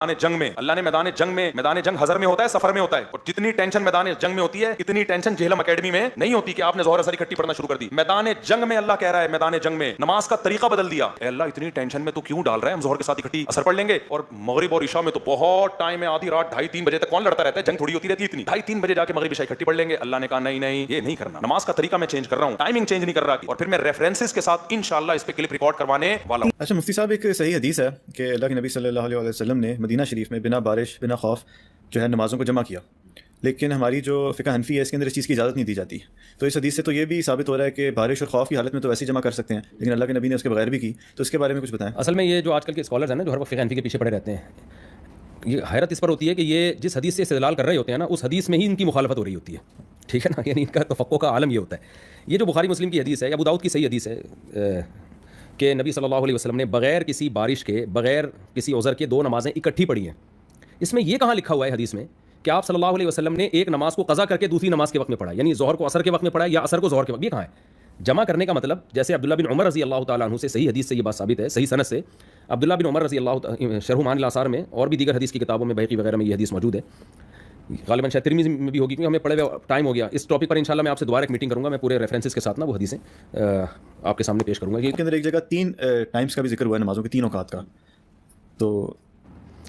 जंग में, अल्लाह ने मैदान जंग हजर में होता है, सफर में होता है। और जितनी टेंशन मैदान जंग में होती है, इतनी टेंशन जेहलम एकेडमी में नहीं होती कि आपने जोहर असर इकट्ठी पढ़ना शुरू कर दी। मैदान जंग में अल्लाह कह रहा है, मैदान जंग में नमाज का तरीका बदल दिया। अल्लाह इतनी टेंशन में तो क्यों डाल रहा है, हम जोहर के साथ इकट्ठी असर पढ़ लेंगे। और मगरिब और इशा में तो बहुत टाइम है, आधी रात 2:30-3 बजे तक कौन लड़ता रहता है, जंग थोड़ी होती रहती है इतनी। 2:30-3 बजे जाके मगरिब इशा इकट्ठी पढ़ लेंगे। अल्लाह ने कहा नहीं नहीं, ये नहीं करना, नमाज का तरीका मैं चेंज कर रहा हूँ, टाइमिंग चेंज नहीं कर रहा। और फिर मैं रेफरेंसेस के साथ इंशाल्लाह इस पे क्लिप रिकॉर्ड करवाने वाला हूँ। अच्छा मुफ्ती साहब, एक सही हदीस है कि अल्लाह के नबी सल्लल्लाहु अलैहि वसल्लम ने मदीना शरीफ में बिना बारिश बिना खौफ जो है नमाज़ों को जमा किया, लेकिन हमारी जो फ़िक़्ह हनफी है इसके अंदर इस चीज़ की इजाज़त नहीं दी जाती। तो इस हदीस से तो ये भी साबित हो रहा है कि बारिश और खौफ की हालत में तो वैसे ही जमा कर सकते हैं, लेकिन अल्लाह के नबी ने उसके बगैर भी की। तो इसके बारे में कुछ बताएं। असल में ये जो आजकल के स्कॉलर्स हैं ना, जो हर वक्त फ़िक़्ह हनफी के पीछे पड़े रहते हैं, ये हैरत इस पर होती है कि ये जिस हदीस से इस्तेदलाल कर रहे होते हैं ना, उस हदीस में ही इनकी मुखालफत हो रही होती है। ठीक है ना, यानी इनका तफक्को का आलम ये होता है। ये जो बुखारी मुस्लिम की हदीस है या अबू दाऊद की सही हदीस है कि नबी सल्लल्लाहु अलैहि वसल्लम ने बग़ैर किसी बारिश के, बग़ैर किसी उज़र के 2 नमाज़ें इकट्ठी पढ़ी हैं। इसमें यह कहाँ लिखा हुआ है हदीस में कि आप सल्लल्लाहु अलैहि वसल्लम ने एक नमाज को क़ज़ा करके दूसरी नमाज के वक्त में पढ़ा, यानी ज़ोहर को असर के वक्त में पढ़ा या असर को ज़ोहर के वक्त। ये कहाँ है? जमा करने का मतलब, जैसे अब्दुल्ला बिन उमर रज़ी अल्लाह तआला अन्हु से सही हदीस से ये बात साबित है, सही सनद से। अब्दुल्ला बिन उमर रज़ी अल्लाह शरह मानिल आसार में और भी दीगर हदीस की किताबों में, बैक़ी वगैरह में ये हदीस मौजूद है। ग़ालिबन शायद तिरमिज़ी में भी होगी, क्योंकि हमें पड़े हुए टाइम हो गया। इस टॉपिक पर इंशाल्लाह मैं आपसे दोबारा एक मीटिंग करूँगा, मैं पूरे रेफरेंसेस के साथ ना वो हदीसें आपके सामने पेश करूँगा। इसके अंदर एक जगह 3 टाइम्स का भी जिक्र हुआ है नमाज़ों के 3 औक़ात का। तो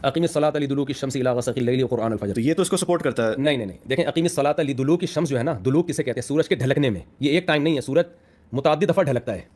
अक़ीमिस्सलात लिदुलूकी शम्स इला ग़सक़िल लैल व क़ुरआन अल-फ़ज्र, तो ये तो उसको सपोर्ट करता है। नहीं नहीं नहीं, देखें, अक़ीमिस्सलात लिदुलूकी शम्स जो है ना, दुलूक किसे कहते हैं? सूरज के ढलकने में। ये एक टाइम नहीं है, सूरज मुतअद्दिद दफ़ा ढलकता है।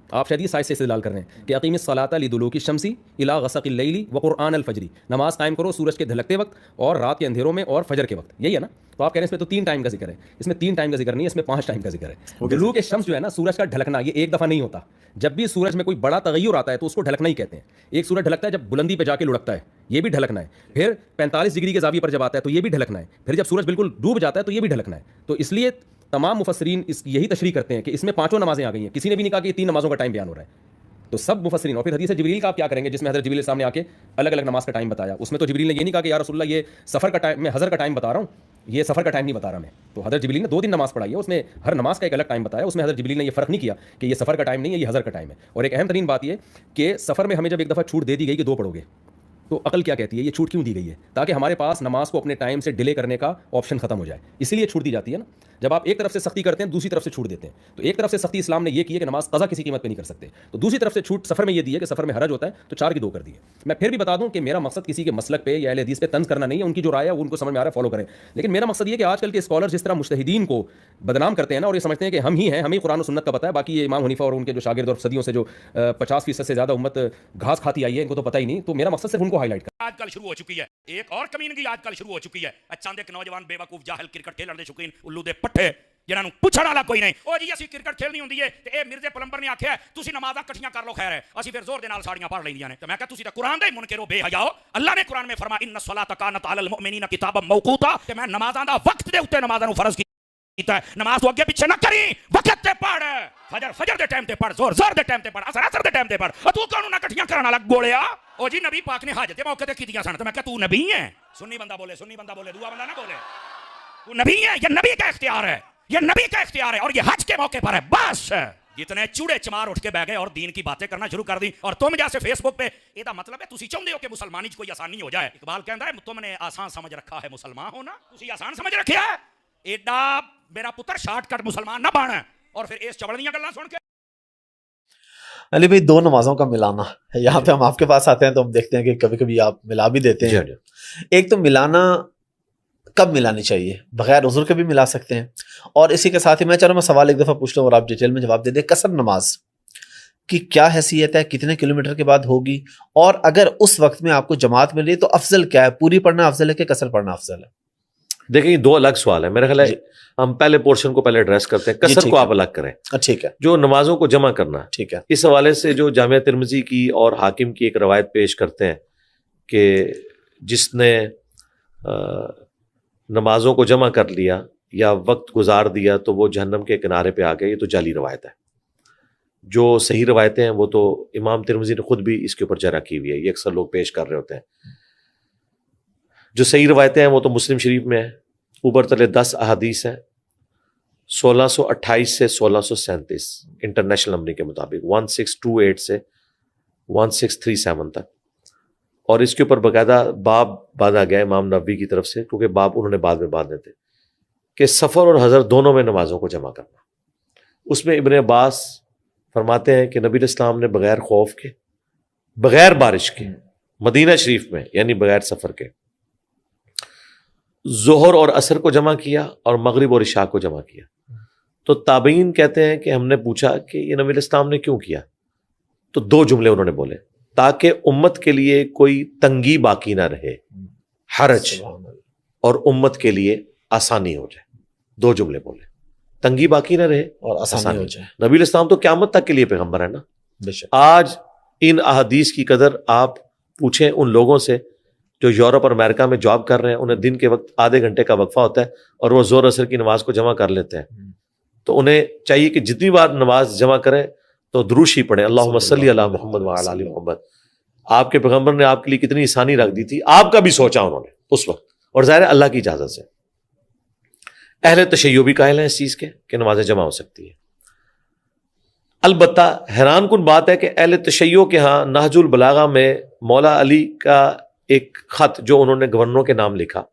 आप शायद ये साइज से इस्तेदलाल कर रहे हैं कि अक़ीमिस्सलात लिदुलूकी शम्सी इला ग़सक़िल लैल व क़ुरआन अल-फ़ज्र, नमाज कायम करो सूरज के ढलकते वक्त और रात के अंधेरों में और फजर के वक्त। यही है ना? तो आप कह रहे हैं इसमें तो 3 टाइम का जिक्र है। इसमें 3 टाइम का जिक्र नहीं है, इसमें 5 टाइम का जिक्र है। दुलूक शम्स जो है ना, सूरज का ढलकना, ये एक दफ़ा नहीं होता। जब भी सूरज में कोई बड़ा तगय्युर आता है तो उसको ढलकना ही कहते हैं। एक सूरज ढलकता है जब बुलंदी पे जाके लुढ़कता है, ये भी ढलकना है। फिर 45 डिग्री के ज़ाविये पर जब आता है तो ये भी ढलकना है। फिर जब सूरज बिल्कुल डूब जाता है तो ये भी ढलकना है। तो इसलिए तमाम मुफस्सिरीन इस यही तशरीह करते हैं कि इसमें 5 नमाज़ें आ गई हैं। किसी ने भी नहीं कहा कि 3 नमाज़ों का टाइम बयान हो रहा है। तो सब मुफस्सिरीन, और फिर हदीस जिब्रील का आप क्या करेंगे, जिसमें हज़रत जिब्रील सामने आके अलग अलग नमाज का टाइम बताया। उसमें तो जिब्रील ने ये नहीं कहा कि या रसूलल्लाह ये सफ़र का टाइम, मैं हज़र का टाइम बता रहा हूँ, ये सफ़र का टाइम नहीं बता रहा मैं। तो हज़रत जिब्रील ने 2 दिन नमाज़ पढ़ाई है, उसमें हर नमाज का एक अलग टाइम बताया। उसमें हज़रत जिब्रील ने ये फ़र्क नहीं किया कि ये सफ़र का टाइम नहीं है, ये हज़र का टाइम है। और एक अहम तरीन बात ये कि सफ़र में हमें जब एक दफ़ा छूट दे दी गई कि 2 पढ़ोगे, तो अकल क्या कहती है, ये छूट क्यों दी गई है? ताकि हमारे पास नमाज को अपने टाइम से डिले करने का ऑप्शन खत्म हो जाए, इसीलिए छूट दी जाती है ना। जब आप एक तरफ से सख्ती करते हैं, दूसरी तरफ से छूट देते हैं। तो एक तरफ से सख्ती इस्लाम ने ये की है कि नमाज क़ज़ा किसी कीमत पे नहीं कर सकते, तो दूसरी तरफ से छूट सफ़र में ये दी है कि सफ़र में हरज होता है तो 4 की 2 कर दी है। मैं फिर भी बता दूं कि मेरा मकसद किसी के मसलक पे या अहले हदीस पे तंज़ करना नहीं है, उनकी जो राय है उनको समझ में आ रहा है फॉलो करें। लेकिन मेरा मकसद ये कि आजकल के स्कॉलर जिस तरह मुज्तहिदीन को बदनाम करते हैं ना, और ये समझते हैं कि हम ही हैं, हमें कुरान और सुन्नत का पता है, बाकी ये इमाम हनीफा और उनके जो शागिर्द और सदियों से जो 50% से ज़्यादा उम्मत घास खाती आई है, इनको तो पता ही नहीं। तो मेरा मकसद सिर्फ उनको हाईलाइट करना। आजकल शुरू हो चुकी है एक और कमीनगी, आजकल शुरू हो चुकी है। अचानक एक नौजवान बेवकूफ जाहिल क्रिकेट खेलण दे शौकीन उल्लू दे पट्ठे जिन्हां नूं पुछण वाला कोई नहीं, ओ जी असीं क्रिकेट खेलनी हुंदी है ते ए मिर्जे पलंबर ने आख्या तुसीं नमाज़ां इकट्ठियां कर लो, खैर है असीं फिर जोर दे नाल साड़ियां पढ़ लैंदियां ने। ते मैं कहा तुसीं तां कुरान दे मुनकिर हो, बेहयाओ। अल्लाह ने कुरान में फरमाया इन्ना सलात कानत अलल मुमिनीना किताबन मौकूता, ते मैं नमाज़ां दा वक्त दे उत्ते नमाज़ां नूं फर्ज कीता है। नमाज तो अगे पीछे ना करी, वक्त ते पढ़, फजर दे टाइम ते पढ़, जोर दे टाइम ते पढ़, असर दे टाइम ते पढ़। तू कानून ना इकट्ठियां करन वाला गोलिया। ओ जी नबी पाक ने हज दे मौके ते कीतियां सन। ते मैं कहा तू नबी है? सुन्नी बंदा बोले, दुआ बंदा ना बोले। तू नबी है, ये नबी का इख्तियार है, ये नबी का इख्तियार है, और ये हज के मौके पर है। बस जितने चूड़े चमार उठ के बह गए और दीन की बातें करना शुरू कर दी। और तुम जैसे फेसबुक पे, ਇਹਦਾ मतलब है ਤੁਸੀਂ ਚਾਹੁੰਦੇ ਹੋ कि मुसलमानी च कोई आसानी हो जाए। इकबाल कहता है तुमने आसान समझ रखा है मुसलमान होना, ਤੁਸੀਂ आसान समझ रखा है। एडा मेरा पुत्र शॉर्टकट मुसलमान ना बन, और फिर इस चवल ਦੀਆਂ ਗੱਲਾਂ सुन के। अली भाई, 2 नमाजों का मिलाना, यहाँ पे हम आपके पास आते हैं तो हम देखते हैं कि कभी कभी आप मिला भी देते हैं। एक तो मिलाना कब मिलानी चाहिए, बगैर उज़्र के भी मिला सकते हैं। और इसी के साथ ही मैं चाह रहा हूँ मैं सवाल एक दफ़ा पूछ लूँ और आप डिटेल में जवाब दे दें। कसर नमाज की क्या हैसियत है, कितने किलोमीटर के बाद होगी, और अगर उस वक्त में आपको जमात मिल रही है तो अफजल क्या है, पूरी पढ़ना अफजल है कि कसर पढ़ना अफजल है? देखिए 2 अलग सवाल है मेरे ख्याल है। हम पहले पोर्शन को पहले एड्रेस करते हैं, कसर को आप अलग करें। ठीक है, जो नमाजों को जमा करना, ठीक है। इस हवाले से जो जामिया तिरमिज़ी की और हाकिम की एक रवायत पेश करते हैं कि जिसने नमाजों को जमा कर लिया या वक्त गुजार दिया तो वो जहन्नम के किनारे पे आ गया। ये तो जाली रवायत है। जो सही रवायतें हैं वो तो इमाम तिरमिज़ी ने खुद भी इसके ऊपर जरा की हुई है, ये अक्सर लोग पेश कर रहे होते हैं। जो सही रवायतें हैं वो तो मुस्लिम शरीफ में है, ऊपर तले 10 अहादीस हैं, 1628 से 1637 इंटरनेशनल नंबरिंग के मुताबिक, 1628 से 1637 तक। اور اس کے اوپر باقاعدہ باب باندھا گیا امام نووی کی طرف سے، کیونکہ باب انہوں نے بعد میں باندھے تھے، کہ سفر اور حضر دونوں میں نمازوں کو جمع کرنا۔ اس میں ابن عباس فرماتے ہیں کہ نبی علیہ السلام نے بغیر خوف کے، بغیر بارش کے، مدینہ شریف میں یعنی بغیر سفر کے، ظہر اور عصر کو جمع کیا اور مغرب اور عشاء کو جمع کیا۔ تو تابعین کہتے ہیں کہ ہم نے پوچھا کہ یہ نبی علیہ السلام نے کیوں کیا؟ تو دو جملے انہوں نے بولے، تاکہ امت کے لیے کوئی تنگی باقی نہ رہے، حرج، اور امت کے لیے آسانی ہو جائے۔ دو جملے بولے، تنگی باقی نہ رہے اور آسانی ہو جائے۔ نبی علیہ السلام تو قیامت تک کے لیے پیغمبر ہے نا۔ بے شک۔ آج ان احادیث کی قدر آپ پوچھیں ان لوگوں سے جو یورپ اور امریکہ میں جاب کر رہے ہیں، انہیں دن کے وقت آدھے گھنٹے کا وقفہ ہوتا ہے اور وہ ظہر عصر کی نماز کو جمع کر لیتے ہیں، تو انہیں چاہیے کہ جتنی بار نماز جمع کریں تو درود ہی پڑھیں، اللہم صلی علی محمد وعلی آل محمد۔ آپ کے پیغمبر نے آپ کے لیے کتنی آسانی رکھ دی تھی، آپ کا بھی سوچا انہوں نے اس وقت، اور ظاہر ہے اللہ کی اجازت سے۔ اہل تشیع بھی قائل ہیں اس چیز کے کہ نمازیں جمع ہو سکتی ہیں۔ البتہ حیران کن بات ہے کہ اہل تشیع کے ہاں نہج البلاغہ میں مولا علی کا ایک خط جو انہوں نے گورنروں کے نام لکھا،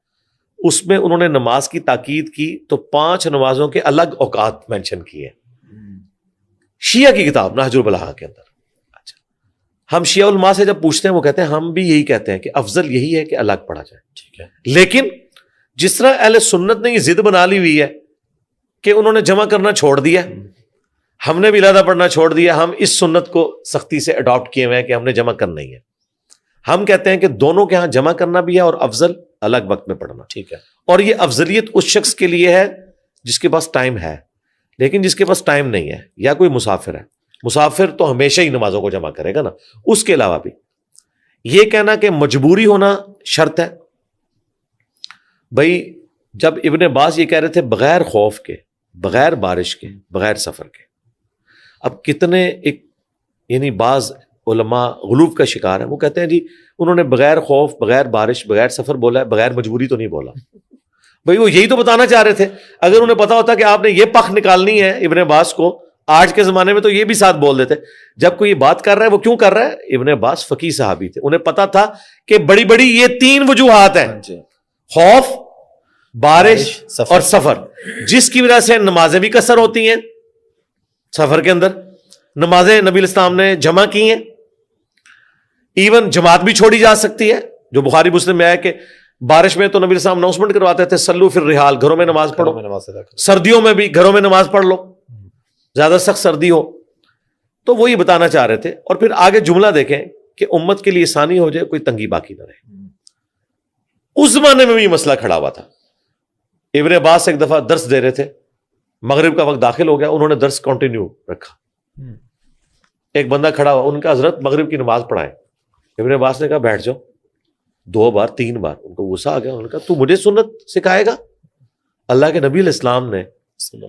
اس میں انہوں نے نماز کی تاکید کی تو 5 نمازوں کے الگ اوقات مینشن کیے، شیعہ کی کتاب نہج البلاغہ کے اندر۔ اچھا، ہم شیعہ علماء سے جب پوچھتے ہیں وہ کہتے ہیں ہم بھی یہی کہتے ہیں کہ افضل یہی ہے کہ الگ پڑھا جائے، ٹھیک ہے، لیکن جس طرح اہل سنت نے یہ ضد بنا لی ہوئی ہے کہ انہوں نے جمع کرنا چھوڑ دیا، ہم نے بھی علیحدہ پڑھنا چھوڑ دیا، ہم اس سنت کو سختی سے اڈاپٹ کیے ہوئے ہیں کہ ہم نے جمع کرنا ہی ہے۔ ہم کہتے ہیں کہ دونوں کے ہاں جمع کرنا بھی ہے اور افضل الگ وقت میں پڑھنا، ٹھیک ہے، اور یہ افضلیت اس شخص کے لیے ہے جس کے پاس ٹائم ہے، لیکن جس کے پاس ٹائم نہیں ہے یا کوئی مسافر ہے، مسافر تو ہمیشہ ہی نمازوں کو جمع کرے گا نا۔ اس کے علاوہ بھی یہ کہنا کہ مجبوری ہونا شرط ہے، بھائی جب ابن عباس یہ کہہ رہے تھے بغیر خوف کے، بغیر بارش کے، بغیر سفر کے، اب کتنے ایک یعنی بعض علماء غلوف کا شکار ہیں، وہ کہتے ہیں جی انہوں نے بغیر خوف، بغیر بارش، بغیر سفر بولا ہے، بغیر مجبوری تو نہیں بولا۔ بھئی وہ یہی تو بتانا چاہ رہے تھے، اگر انہیں پتا ہوتا کہ آپ نے یہ پخ نکالنی ہے ابن عباس کو آج کے زمانے میں تو یہ بھی ساتھ بول دیتے۔ جب کوئی یہ بات کر رہا ہے وہ کیوں کر رہا ہے؟ ابن عباس فقیہ صحابی تھے، انہیں پتا تھا کہ بڑی بڑی یہ 3 وجوہات ہیں، خوف، بارش اور سفر، جس کی وجہ سے نمازیں بھی قصر ہوتی ہیں، سفر کے اندر نمازیں نبی علیہ السلام نے جمع کی ہیں، ایون جماعت بھی چھوڑی جا سکتی ہے، جو بخاری مسلم میں ہے کہ بارش میں تو نبی علیہ السلام اناؤنسمنٹ کرواتے تھے صلو فی الرحال، گھروں میں نماز پڑھو، سردیوں میں بھی گھروں میں نماز پڑھ لو، زیادہ سخت سردی ہو تو وہی بتانا چاہ رہے تھے۔ اور پھر آگے جملہ دیکھیں کہ امت کے لیے آسانی ہو جائے، کوئی تنگی باقی نہ رہے۔ اس زمانے میں بھی یہ مسئلہ کھڑا ہوا تھا۔ ابن عباس ایک دفعہ درس دے رہے تھے، مغرب کا وقت داخل ہو گیا، انہوں نے درس کنٹینیو رکھا، ایک بندہ کھڑا ہوا، ان کا حضرت مغرب کی نماز پڑھائیں۔ ابن عباس نے کہا بیٹھ جاؤ، 2 بار 3 بار، ان کو غصہ آ گیا، انہوں نے کہا تو مجھے سنت سکھائے گا؟ اللہ کے نبی علیہ السلام نے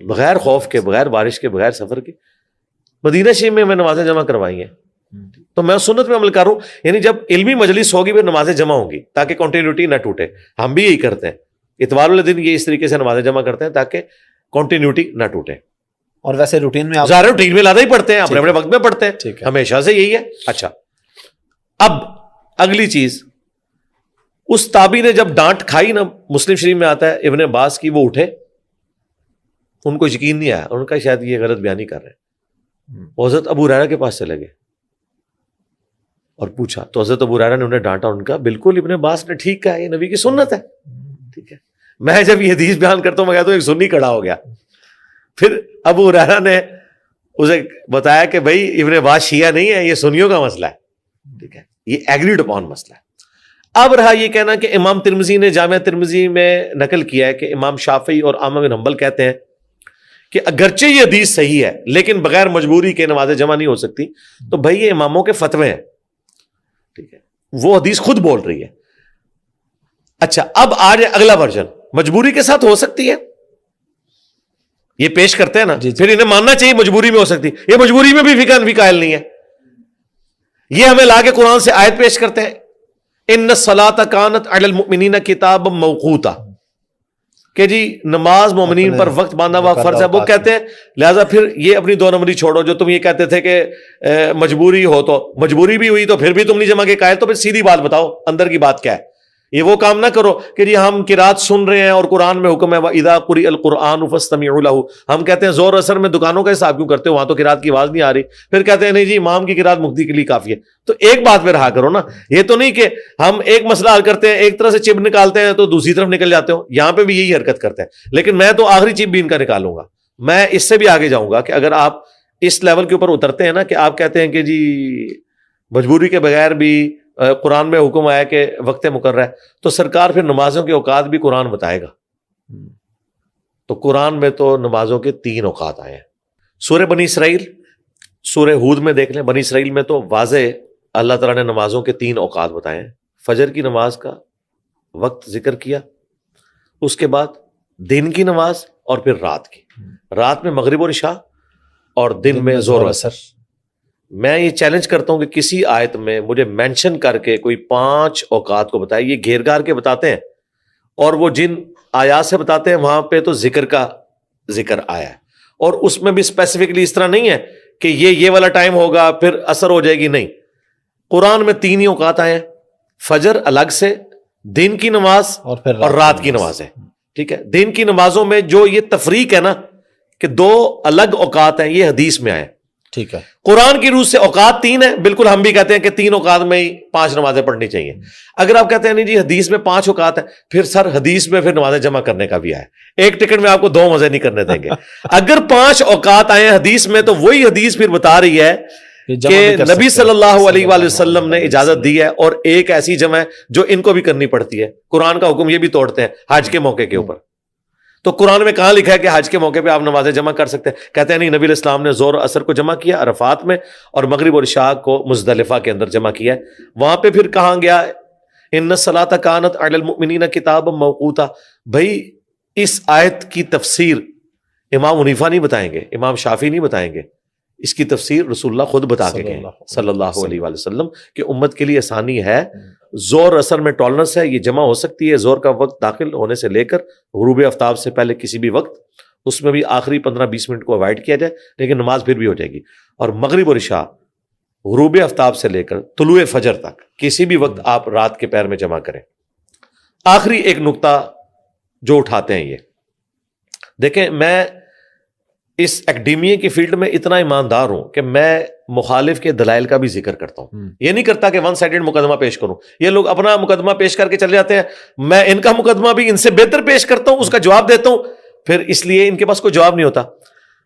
بغیر خوف کے، بغیر بارش کے، بغیر سفر کے مدینہ شریف میں نمازیں جمع کروائی ہیں، تو میں سنت میں عمل کر رہا ہوں۔ یعنی جب علمی مجلس ہوگی پھر نمازیں جمع ہوں گی تاکہ کنٹینیوٹی نہ ٹوٹے۔ ہم بھی یہی کرتے ہیں، اتوار والے دن یہ اس طریقے سے نمازیں جمع کرتے ہیں تاکہ کنٹینیوٹی نہ ٹوٹے۔ اور ویسے روٹین میں آپ ظاہر روٹین میں لادا ہی پڑھتے ہیں، اپنے اپنے وقت میں پڑھتے ہیں، ٹھیک ہے، ہمیشہ سے یہی ہے۔ اچھا، اب اگلی چیز، اس تابی نے جب ڈانٹ کھائی نا، مسلم شریف میں آتا ہے ابن عباس کی، وہ اٹھے، ان کو یقین نہیں آیا، ان کا شاید یہ غلط بیانی کر رہے ہیں، وہ حضرت ابو ہریرہ کے پاس چلے گئے اور پوچھا، تو حضرت ابو ہریرہ نے انہیں ڈانٹا، ان کا بالکل ابن عباس نے ٹھیک کہا، یہ نبی کی سنت ہے، ٹھیک ہے۔ میں جب یہ حدیث بیان کرتا ہوں میں کہتا ہوں ایک سنی کھڑا ہو گیا، پھر ابو ہریرہ نے اسے بتایا کہ بھائی ابن عباس شیعہ نہیں ہے، یہ سنیوں کا مسئلہ ہے، ٹھیک ہے، یہ ایگریڈ اپون مسئلہ ہے۔ اب رہا یہ کہنا کہ امام ترمذی نے جامعہ ترمذی میں نقل کیا ہے کہ امام شافعی اور احمد بن حنبل کہتے ہیں کہ اگرچہ یہ حدیث صحیح ہے لیکن بغیر مجبوری کے نمازیں جمع نہیں ہو سکتی، تو بھائی یہ اماموں کے فتوے ہیں، ٹھیک ہے، وہ حدیث خود بول رہی ہے۔ اچھا، اب آ جائے اگلا ورژن، مجبوری کے ساتھ ہو سکتی ہے، یہ پیش کرتے ہیں نا، پھر انہیں ماننا چاہیے مجبوری میں ہو سکتی، یہ مجبوری میں بھی فقہ حنفی قائل نہیں ہے، یہ ہمیں لا کے قرآن سے آیت پیش کرتے ہیں، ان الصلاۃ کانت علی المؤمنین کتابا موقوتا، کہ جی نماز مومنین پر وقت باندھا ہوا فرض ہے، وہ کہتے ہیں لہٰذا پھر یہ اپنی 2 نمبری چھوڑو، جو تم یہ کہتے تھے کہ مجبوری ہو، تو مجبوری بھی ہوئی تو پھر بھی تم نہیں جمع کے قائل، تو پھر سیدھی بات بتاؤ اندر کی بات کیا ہے. یہ وہ کام نہ کرو کہ جی ہم قرات سن رہے ہیں اور قرآن میں حکم ہے وَإِذَا قُرِئَ الْقُرْآنُ فَاسْتَمِعُوا لَهُ، ہم کہتے ہیں زور اثر میں دکانوں کا حساب کیوں کرتے ہو، وہاں تو قرات کی آواز نہیں آ رہی، پھر کہتے ہیں نہیں جی امام کی قرات مقتدی کے لیے کافی ہے. تو ایک بات پہ رہا کرو نا، یہ تو نہیں کہ ہم ایک مسئلہ حل کرتے ہیں، ایک طرح سے چپ نکالتے ہیں تو دوسری طرف نکل جاتے ہو. یہاں پہ بھی یہی حرکت کرتے ہیں، لیکن میں تو آخری چپ بھی ان کا نکالوں گا. میں اس سے بھی آگے جاؤں گا کہ اگر آپ اس لیول کے اوپر اترتے ہیں نا کہ آپ کہتے ہیں کہ جی مجبوری کے بغیر بھی قرآن میں حکم آیا کہ وقت مقرر ہے، تو سرکار پھر نمازوں کے اوقات بھی قرآن بتائے گا. تو قرآن میں تو نمازوں کے 3 اوقات آئے ہیں. سورہ بنی اسرائیل، سورہ ہود میں دیکھ لیں، بنی اسرائیل میں تو واضح اللہ تعالیٰ نے نمازوں کے 3 اوقات بتائے ہیں. فجر کی نماز کا وقت ذکر کیا، اس کے بعد دن کی نماز اور پھر رات کی. رات میں مغرب اور عشاء اور دن میں ظہر و عصر. میں یہ چیلنج کرتا ہوں کہ کسی آیت میں مجھے مینشن کر کے کوئی 5 اوقات کو بتائے. یہ گھیر گھار کے بتاتے ہیں، اور وہ جن آیات سے بتاتے ہیں وہاں پہ تو ذکر کا ذکر آیا ہے، اور اس میں بھی اسپیسیفکلی اس طرح نہیں ہے کہ یہ والا ٹائم ہوگا پھر اثر ہو جائے گی. نہیں، قرآن میں 3 ہی اوقات آئے ہیں، فجر الگ سے، دن کی نماز اور رات کی نماز ہے. ٹھیک ہے، دن کی نمازوں میں جو یہ تفریق ہے نا کہ 2 الگ اوقات ہیں، یہ حدیث میں آئے. ٹھیک ہے، قرآن کی روح سے اوقات 3 ہیں، بالکل ہم بھی کہتے ہیں کہ 3 اوقات میں ہی 5 نمازیں پڑھنی چاہیے. اگر آپ کہتے ہیں نہیں جی حدیث میں 5 اوقات ہیں، پھر سر حدیث میں پھر نمازیں جمع کرنے کا بھی آیا. ایک ٹکٹ میں آپ کو 2 مزے نہیں کرنے دیں گے. اگر 5 اوقات آئے ہیں حدیث میں، تو وہی حدیث پھر بتا رہی ہے کہ نبی صلی اللہ علیہ وآلہ وسلم نے اجازت دی ہے، اور ایک ایسی جمع ہے جو ان کو بھی کرنی پڑتی ہے. قرآن کا حکم یہ بھی توڑتے ہیں حج کے موقع کے اوپر. تو قرآن میں کہاں لکھا ہے کہ حج کے موقع پہ آپ نمازیں جمع کر سکتے ہیں؟ کہتے ہیں نہیں، نبی علیہ السلام نے ظہر اثر کو جمع کیا عرفات میں، اور مغرب اور عشاء کو مزدلفہ کے اندر جمع کیا ہے. وہاں پہ پھر کہاں گیا ان الصلاۃ کانت علی المؤمنین کتابا موقوتا. بھائی اس آیت کی تفسیر امام حنیفہ نہیں بتائیں گے، امام شافعی نہیں بتائیں گے، اس کی تفسیر رسول اللہ خود بتا کے گئے صلی اللہ علیہ وآلہ وسلم کہ امت کے لیے آسانی ہے. زور اثر میں ٹالرنس ہے، یہ جمع ہو سکتی ہے زور کا وقت داخل ہونے سے لے کر غروب آفتاب سے پہلے کسی بھی وقت، اس میں بھی آخری 15-20 منٹ کو اوائڈ کیا جائے، لیکن نماز پھر بھی ہو جائے گی. اور مغرب اور عشاء غروب آفتاب سے لے کر طلوع فجر تک کسی بھی وقت آپ رات کے پہر میں جمع کریں. آخری ایک نقطہ جو اٹھاتے ہیں، یہ دیکھیں، میں اس اکیڈیمیا کی فیلڈ میں اتنا ایماندار ہوں کہ میں مخالف کے دلائل کا بھی ذکر کرتا ہوں. یہ نہیں کرتا کہ 1 سائیڈڈ مقدمہ پیش کروں. یہ لوگ اپنا مقدمہ پیش کر کے چلے جاتے ہیں، میں ان کا مقدمہ بھی ان سے بہتر پیش کرتا ہوں، اس کا جواب دیتا ہوں، پھر اس لیے ان کے پاس کوئی جواب نہیں ہوتا.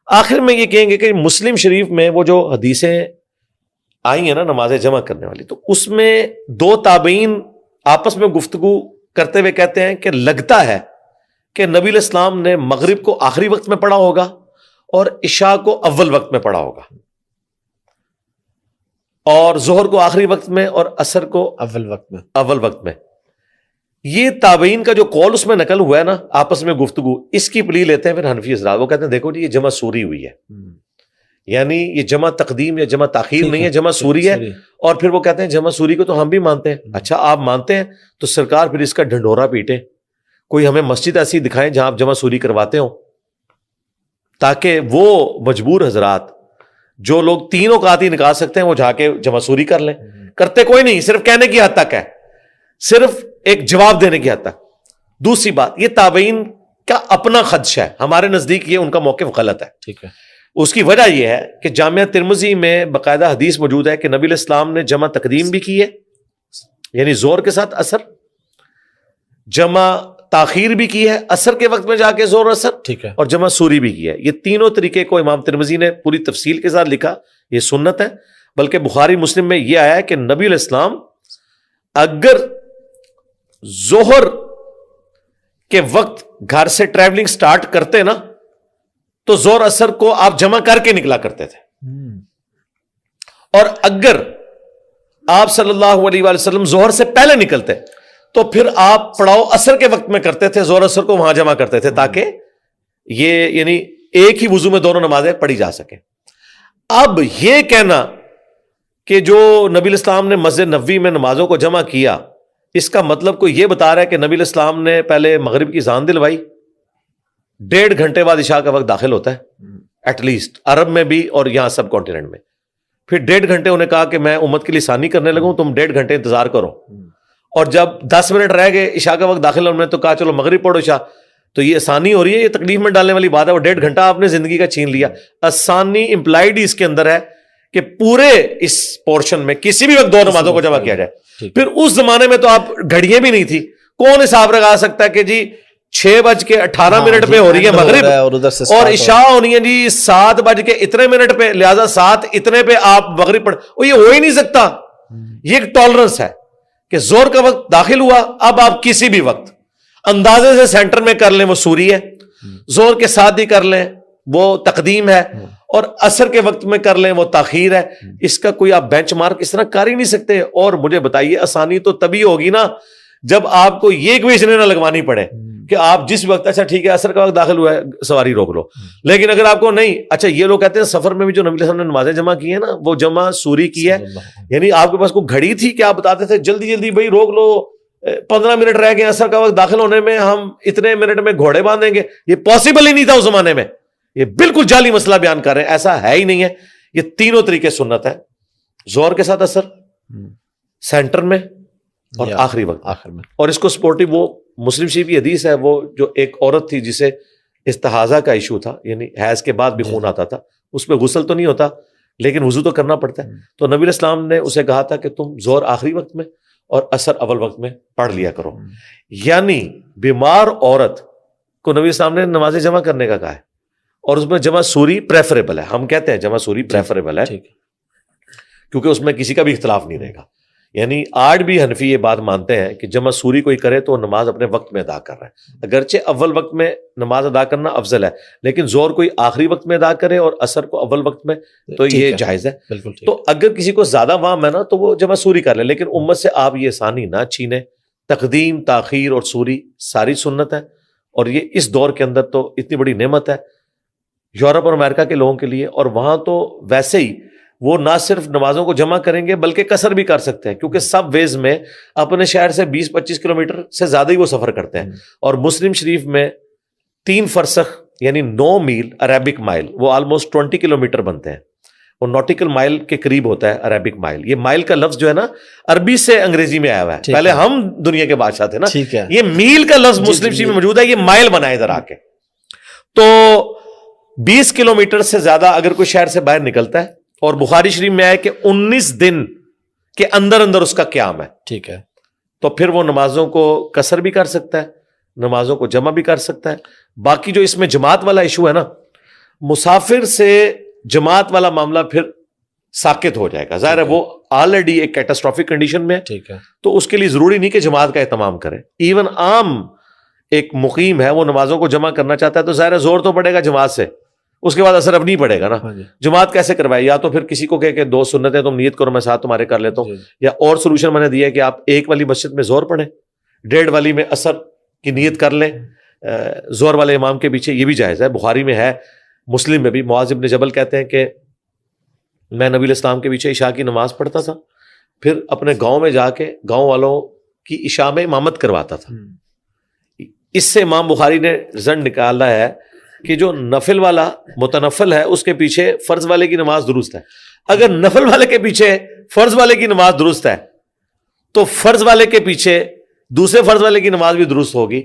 آخر میں یہ کہیں گے کہ مسلم شریف میں وہ جو حدیثیں آئی ہیں نا نمازیں جمع کرنے والی، تو اس میں 2 تابعین آپس میں گفتگو کرتے ہوئے کہتے ہیں کہ لگتا ہے کہ نبی علیہ السلام نے مغرب کو آخری وقت میں پڑھا ہوگا اور عشاء کو اول وقت میں پڑھا ہوگا، اور ظہر کو آخری وقت میں اور عصر کو اول وقت میں. یہ تابعین کا جو قول اس میں نقل ہوا ہے نا آپس میں گفتگو، اس کی پلی لیتے ہیں پھر حنفی حضرات. وہ کہتے ہیں دیکھو جی یہ جمع سوری ہوئی ہے، یعنی یہ جمع تقدیم یا جمع تاخیر نہیں ہے، جمع سوری ہے. اور پھر وہ کہتے ہیں جمع سوری کو تو ہم بھی مانتے ہیں. اچھا آپ مانتے ہیں تو سرکار پھر اس کا ڈھنڈورا پیٹے، کوئی ہمیں مسجد ایسی دکھائیں جہاں آپ جمع سوری کرواتے ہوں، تاکہ وہ مجبور حضرات جو لوگ 3 اوقات ہی نکال سکتے ہیں وہ جا کے جمع سوری کر لیں. کرتے کوئی نہیں، صرف کہنے کی حد تک ہے، صرف ایک جواب دینے کی حد تک. دوسری بات، یہ تابعین کا اپنا خدشہ ہے، ہمارے نزدیک یہ ان کا موقف غلط ہے. ٹھیک ہے، اس کی وجہ یہ ہے کہ جامعہ ترمذی میں باقاعدہ حدیث موجود ہے کہ نبی علیہ السلام نے جمع تقدیم بھی کی ہے، یعنی زور کے ساتھ اثر، جمع تاخیر بھی کی ہے عصر کے وقت میں جا کے زور اثر، ٹھیک ہے، اور جمع سوری بھی کی ہے. یہ تینوں طریقے کو امام ترمذی نے پوری تفصیل کے ساتھ لکھا، یہ سنت ہے. بلکہ بخاری مسلم میں یہ آیا ہے کہ نبی علیہ السلام اگر ظہر کے وقت گھر سے ٹریولنگ سٹارٹ کرتے نا تو زور اثر کو آپ جمع کر کے نکلا کرتے تھے، اور اگر آپ صلی اللہ علیہ وآلہ وسلم ظہر سے پہلے نکلتے تو پھر آپ پڑاؤ عصر کے وقت میں کرتے تھے، زور اثر کو وہاں جمع کرتے تھے تاکہ یہ یعنی ایک ہی وضو میں دونوں نمازیں پڑھی جا سکیں. اب یہ کہنا کہ جو نبی علیہ السلام نے مسجد نبوی میں نمازوں کو جمع کیا، اس کا مطلب کوئی یہ بتا رہا ہے کہ نبی علیہ السلام نے پہلے مغرب کی اذان دلوائی 1.5 घंटे बाद इशा का वक्त दाखिल होता है एटलीस्ट, अरब में भी और यहाँ सब कॉन्टिनेंट में। फिर 1.5 घंटे उन्हें कहा कि मैं उम्मत के लिए सानी करने लगूं, तुम 1.5 घंटे इंतजार करो। और जब 10 मिनट रह गए इशा का वक्त दाखिल होने में, तो कहा चलो मगरिब पढ़ो इशा। तो ये आसानी हो रही है, ये तकलीफ में डालने वाली बात है। वो 1.5 घंटा आपने जिंदगी का छीन लिया। आसानी इंप्लाइड ही इसके अंदर है कि पूरे इस पोर्शन में किसी भी वक्त 2 नमाजों को जमा किया जाए। फिर उस जमाने में तो आप घड़ियां भी नहीं थी, कौन हिसाब लगा सकता है कि जी 6:18 पे हो रही है मगरिब और इशा होनी है जी 7:00 पे, लिहाजा 7 इतने पे आप मगरिब पढ़, ये हो ही नहीं सकता। ये एक टॉलरेंस है कि जोर का वक्त दाखिल हुआ, अब आप किसी भी वक्त अंदाजे से सेंटर में कर लें वो सूरी है, जोर के साथ ही कर लें वो तकदीम है, और असर के वक्त में कर लें वो ताखीर है। इसका कोई आप बेंचमार्क इस तरह कर ही नहीं सकते। और मुझे बताइए आसानी तो तभी होगी ना जब आपको ये इक्वेशन ना लगवानी पड़े कि आप जिस वक्त, अच्छा ठीक है असर का वक्त दाखिल हुआ है, सवारी रोक लो। लेकिन अगर आपको नहीं, अच्छा ये लोग कहते हैं सफर में भी जो नबी ने नमाजें जमा की है ना, वो जमा सूरी की है, यानी आपके पास कोई घड़ी थी कि आप बताते थे जल्दी जल्दी भाई रोक लो, 15 मिनट रह गए असर का वक्त दाखिल होने में, हम इतने मिनट में घोड़े बांधेंगे। ये पॉसिबल ही नहीं था उस जमाने में। ये बिल्कुल जाली मसला बयान कर रहे हैं, ऐसा है ही नहीं है। ये तीनों तरीके सुन्नत है, जोर के साथ असर, सेंटर में और आखिरी वक्त आखिर में। और इसको सपोर्टिव वो मुस्लिम शरीफ की हदीस है, वो जो एक औरत थी जिसे इस्तिहाजा का इशू था, यानी हैज के बाद भी खून आता था, उस पर गुस्ल तो नहीं होता लेकिन वुजू तो करना पड़ता है। तो नबी इस्लाम ने उसे कहा था कि तुम जोर आखिरी वक्त में और असर अव्वल वक्त में पढ़ लिया करो। यानी बीमार औरत को नबी इस्लाम ने नमाजें जमा करने का कहा है, और उसमें जमा सूरी प्रेफरेबल है। हम कहते हैं जमा सूरी प्रेफरेबल है क्योंकि उसमें किसी का भी इख्तलाफ नहीं रहेगा। यानी आज भी हनफी ये बात मानते हैं कि जमा सूरी कोई करे तो नमाज अपने वक्त में अदा कर रहा है। अगरचे अव्वल वक्त में नमाज अदा करना अफजल है, लेकिन जोर कोई आखिरी वक्त में अदा करे और असर को अव्वल वक्त में, तो ये जायज है। तो अगर किसी को ज्यादा वाम है ना तो वो जमा सूरी कर ले, लेकिन उम्मत से आप ये आसानी ना छीने। तकदीम, ताखीर और सूरी सारी सुन्नत है, और ये इस दौर के अंदर तो इतनी बड़ी नेमत है यूरोप और अमेरिका के लोगों के लिए। और वहां तो वैसे ही वो ना सिर्फ नमाजों को जमा करेंगे बल्कि कसर भी कर सकते हैं, क्योंकि सब वेज में अपने शहर से 20-25 किलोमीटर से ज्यादा ही वो सफर करते हैं। और मुस्लिम शरीफ में 3 फरसख यानी 9 मील अरेबिक माइल, वो ऑलमोस्ट 20 किलोमीटर बनते हैं। वो नॉटिकल माइल के करीब होता है अरेबिक माइल। ये माइल का लफ्ज जो है ना अरबी से अंग्रेजी में आया हुआ है, पहले हम दुनिया के बादशाह थे ना, ये मील का लफ्ज मुस्लिम शरीफ में मौजूद है, ये माइल बना इधर आके। तो 20 किलोमीटर से ज्यादा अगर कोई शहर से बाहर निकलता है, और बुखारी शरीफ में आया कि 19 दिन के अंदर अंदर उसका क़याम है, ठीक है, तो फिर वो नमाजों को कसर भी कर सकता है, नमाजों को जमा भी कर सकता है। बाकी जो इसमें जमात वाला इशू है ना, मुसाफिर से जमात वाला मामला फिर साकित हो जाएगा। जाहिर है वो ऑलरेडी एक कैटास्ट्रॉफिक कंडीशन में है, ठीक है, तो उसके लिए जरूरी नहीं कि जमात का एहतमाम करे। इवन आम एक मुकीम है, वो नमाजों को जमा करना चाहता है, तो जाहिर है जोर तो पड़ेगा जमात से, उसके बाद असर अब नहीं पड़ेगा ना। जमात कैसे करवाए? या तो फिर किसी को कहे कि 2 सुन्नतें तुम नियत करो, मैं साथ तुम्हारे कर लेता हूँ, या और सोल्यूशन मैंने दिया है कि आप एक वाली मस्जिद में जोर पढ़ें, 1.5 वाली में असर की नियत कर लें जोर वाले इमाम के पीछे, ये भी जायज़ है। बुखारी में है, मुस्लिम में भी। मुआज़ इब्न जबल कहते हैं कि मैं नबी इस्लाम के पीछे इशा की नमाज पढ़ता था, फिर अपने गाँव में जाके गाँव वालों की इशा में इमामत करवाता था। इससे इमाम बुखारी ने रिजल्ट निकाला है कि जो नफिल वाला मुतनफिल है उसके पीछे फर्ज वाले की नमाज दुरुस्त है। अगर नफिल वाले के पीछे फर्ज वाले की नमाज दुरुस्त है तो फर्ज वाले के पीछे दूसरे फर्ज वाले की नमाज भी दुरुस्त होगी।